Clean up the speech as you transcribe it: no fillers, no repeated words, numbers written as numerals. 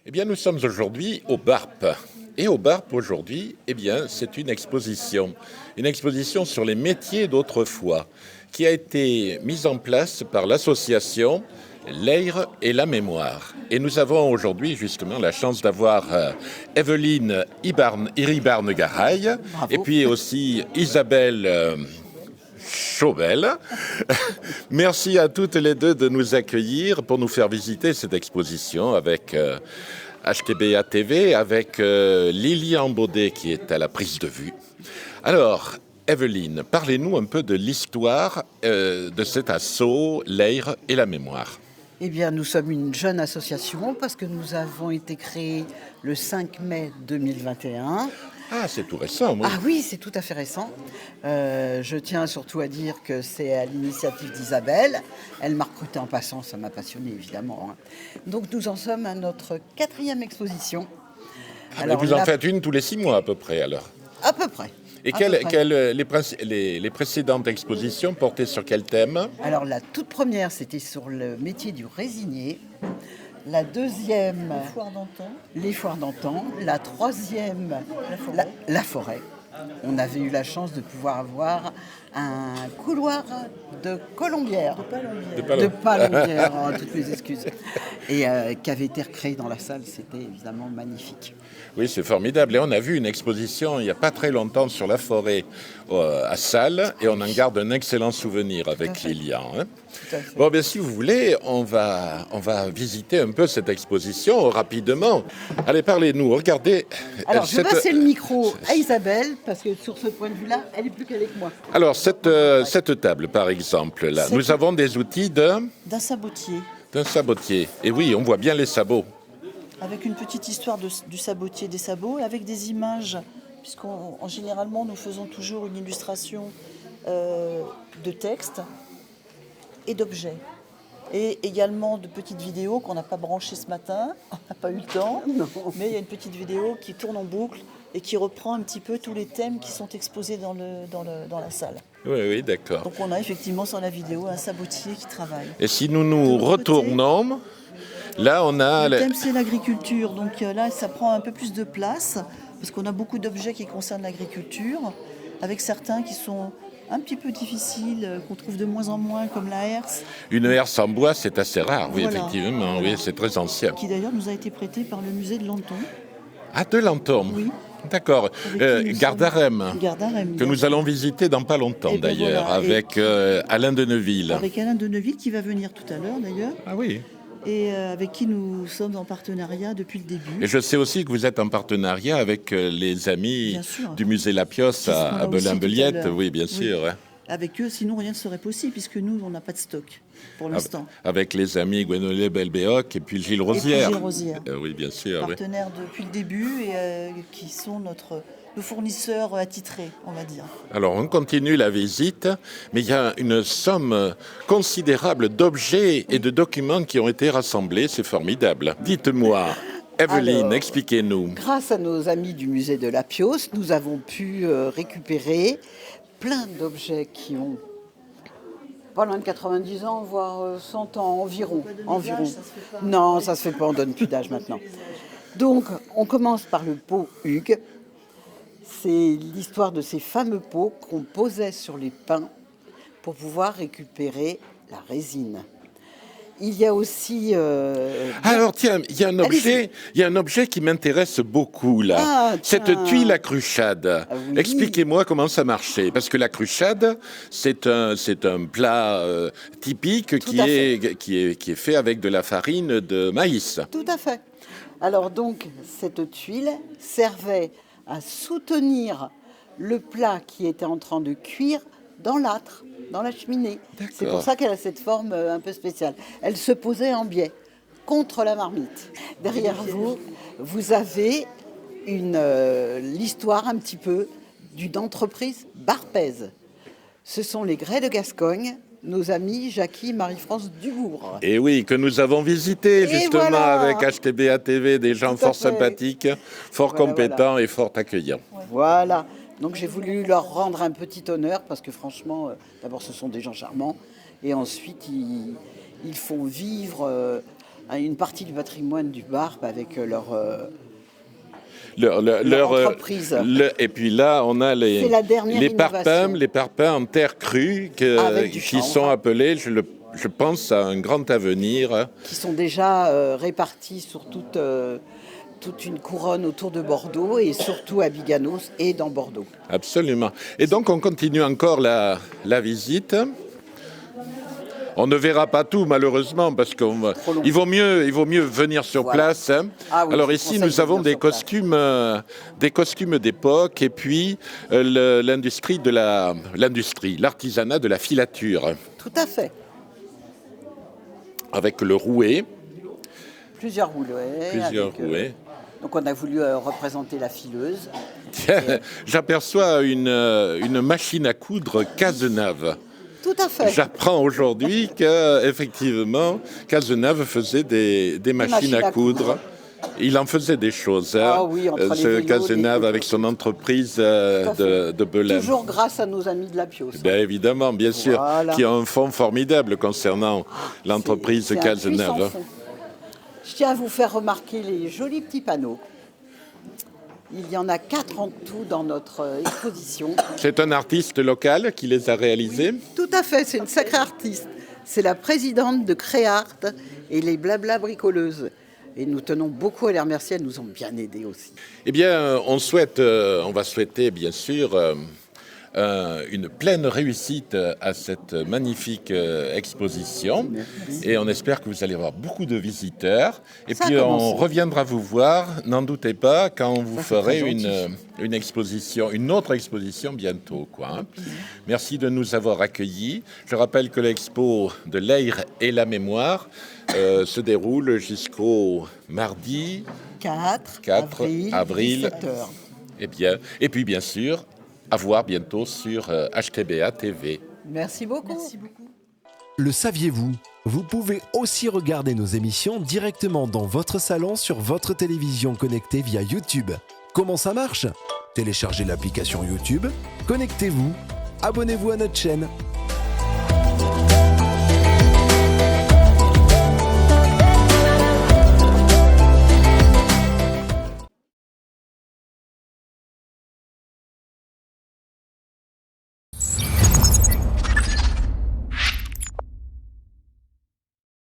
Eh bien, nous sommes aujourd'hui au BARP. Et au BARP, aujourd'hui, eh bien, c'est une exposition. Une exposition sur les métiers d'autrefois, qui a été mise en place par l'association L'Air et la Mémoire. Et nous avons aujourd'hui, justement, la chance d'avoir Evelyne Iribarne-Garay, et puis aussi Isabelle Chauvel. Merci à toutes les deux de nous accueillir pour nous faire visiter cette exposition avec HTBA TV, avec Lilian Baudet qui est à la prise de vue. Alors, Evelyne, parlez-nous un peu de l'histoire de cet assaut, l'Air et la Mémoire. Eh bien, nous sommes une jeune association parce que nous avons été créés le 5 mai 2021. Ah, c'est tout récent, oui. Ah oui, c'est tout à fait récent. Je tiens surtout à dire que c'est à l'initiative d'Isabelle. Elle m'a recruté en passant, ça m'a passionné évidemment. Donc nous en sommes à notre 4e exposition. Alors, vous en faites une tous les 6 mois à peu près alors. À peu près. Et les précédentes expositions portaient sur quel thème? Alors la toute première, c'était sur le métier du résinier. La deuxième, les foires d'antan. La troisième, la forêt. On avait eu la chance de pouvoir avoir un couloir de colombière. De palombière, toutes mes excuses. Et qui avait été recréé dans la salle, c'était évidemment magnifique. Oui, c'est formidable. Et on a vu une exposition il n'y a pas très longtemps sur la forêt à Salles, et on en garde un excellent souvenir avec Lilian. Bon, bien, si vous voulez, on va visiter un peu cette exposition rapidement. Allez, parlez-nous. Regardez. Alors, je vais passer le micro à Isabelle, parce que sur ce point de vue-là, elle est plus calée que moi. Alors, cette table, par exemple, là, nous avons des outils d'un sabotier. D'un sabotier. Et oui, on voit bien les sabots. Avec une petite histoire du sabotier des sabots, avec des images, puisqu'en généralement, nous faisons toujours une illustration de texte et d'objets. Et également de petites vidéos qu'on n'a pas branchées ce matin, on n'a pas eu le temps, mais il y a une petite vidéo qui tourne en boucle et qui reprend un petit peu tous les thèmes qui sont exposés dans la salle. Oui, d'accord. Donc on a effectivement sur la vidéo un sabotier qui travaille. Et si nous nous retournons, là on a... Le thème c'est l'agriculture, donc là ça prend un peu plus de place, parce qu'on a beaucoup d'objets qui concernent l'agriculture, avec certains qui sont un petit peu difficiles, qu'on trouve de moins en moins, comme la herse. Une herse en bois, c'est assez rare, oui, voilà. Effectivement, Voilà. Oui, c'est très ancien. Qui d'ailleurs nous a été prêté par le musée de Lanton. Ah, de Lanton. Oui. D'accord. Gardarem, que nous allons visiter dans pas longtemps d'ailleurs, voilà. avec Alain de Neuville. Avec Alain de Neuville qui va venir tout à l'heure d'ailleurs. Ah oui. Et avec qui nous sommes en partenariat depuis le début. Et je sais aussi que vous êtes en partenariat avec les amis du musée Lapiosse à Belin-Beliette. Oui, bien sûr. Oui. Avec eux, sinon rien ne serait possible, puisque nous, on n'a pas de stock pour l'instant. Avec les amis Gwenolé Belbéoc et puis Gilles Rosière. Oui, bien sûr. Partenaires depuis le début et qui sont nos fournisseurs attitrés, on va dire. Alors, on continue la visite, mais il y a une somme considérable d'objets et de documents qui ont été rassemblés. C'est formidable. Dites-moi, Evelyne, expliquez-nous. Grâce à nos amis du musée de Lapiosse, nous avons pu récupérer plein d'objets qui ont pas loin de 90 ans, voire 100 ans environ. Non, ça se fait pas, on donne plus d'âge maintenant. Donc, on commence par le pot Hugues. C'est l'histoire de ces fameux pots qu'on posait sur les pins pour pouvoir récupérer la résine. Il y a aussi... Alors tiens, il y a un objet qui m'intéresse beaucoup là. Cette tuile à cruchade. Oui. Expliquez-moi comment ça marchait. Parce que la cruchade, c'est un plat typique qui est fait avec de la farine de maïs. Tout à fait. Alors donc, cette tuile servait à soutenir le plat qui était en train de cuire dans l'âtre, dans la cheminée. C'est pour ça qu'elle a cette forme un peu spéciale. Elle se posait en biais, contre la marmite. Derrière vous, vous avez l'histoire un petit peu d'une entreprise barpaise. Ce sont les Grès de Gascogne, nos amis Jackie et Marie-France Dubourg. Et oui, que nous avons visité justement avec HTBA TV, des gens fort sympathiques, fort compétents et fort accueillants. Voilà. Donc j'ai voulu leur rendre un petit honneur parce que franchement, d'abord ce sont des gens charmants et ensuite ils font vivre une partie du patrimoine du Barp avec leur leur entreprise. Et puis là, on a C'est la dernière innovation. les parpaings en terre crue Avec du qui chanvre. sont appelés, je pense, à un grand avenir. Qui sont déjà répartis sur toute une couronne autour de Bordeaux et surtout à Biganos et dans Bordeaux. Absolument. Et donc, on continue encore la visite. On ne verra pas tout, malheureusement, parce qu'il vaut mieux venir sur place. Hein. Ah oui, alors je ici, conseille nous de avons venir des costumes d'époque et puis l'artisanat de la filature, Tout à fait. avec le rouet. Plusieurs rouets. Donc on a voulu représenter la fileuse. Tiens, j'aperçois une machine à coudre Cazenave. Tout à fait. J'apprends aujourd'hui qu'effectivement, Cazenave faisait des machines à coudre. Il en faisait des choses, hein, Ah oui, entre les ce vélos, Cazenave des avec son entreprise de Belém. Toujours grâce à nos amis de la Pios. Bien évidemment, bien sûr, Voilà. qui ont un fonds formidable concernant l'entreprise C'est un Cazenave. puissant fond. Je tiens à vous faire remarquer les jolis petits panneaux. Il y en a 4 en tout dans notre exposition. C'est un artiste local qui les a réalisés. Tout à fait, c'est une sacrée artiste. C'est la présidente de Créart et les Blabla Bricoleuses. Et nous tenons beaucoup à les remercier, elles nous ont bien aidés aussi. Eh bien, on va souhaiter, bien sûr, une pleine réussite à cette magnifique exposition. Et on espère que vous allez avoir beaucoup de visiteurs. Et Ça a puis, on commencé. reviendra vous voir, n'en doutez pas, quand vous Ça, c'est ferez très gentil. une autre exposition bientôt, quoi. Hein. Merci de nous avoir accueillis. Je rappelle que l'expo de l'Air et la mémoire se déroule jusqu'au mardi 4 avril. 17h. Eh bien, et puis bien sûr, à voir bientôt sur HTBA TV. Merci beaucoup. Merci beaucoup. Le saviez-vous ? Vous pouvez aussi regarder nos émissions directement dans votre salon sur votre télévision connectée via YouTube. Comment ça marche ? Téléchargez l'application YouTube, connectez-vous, abonnez-vous à notre chaîne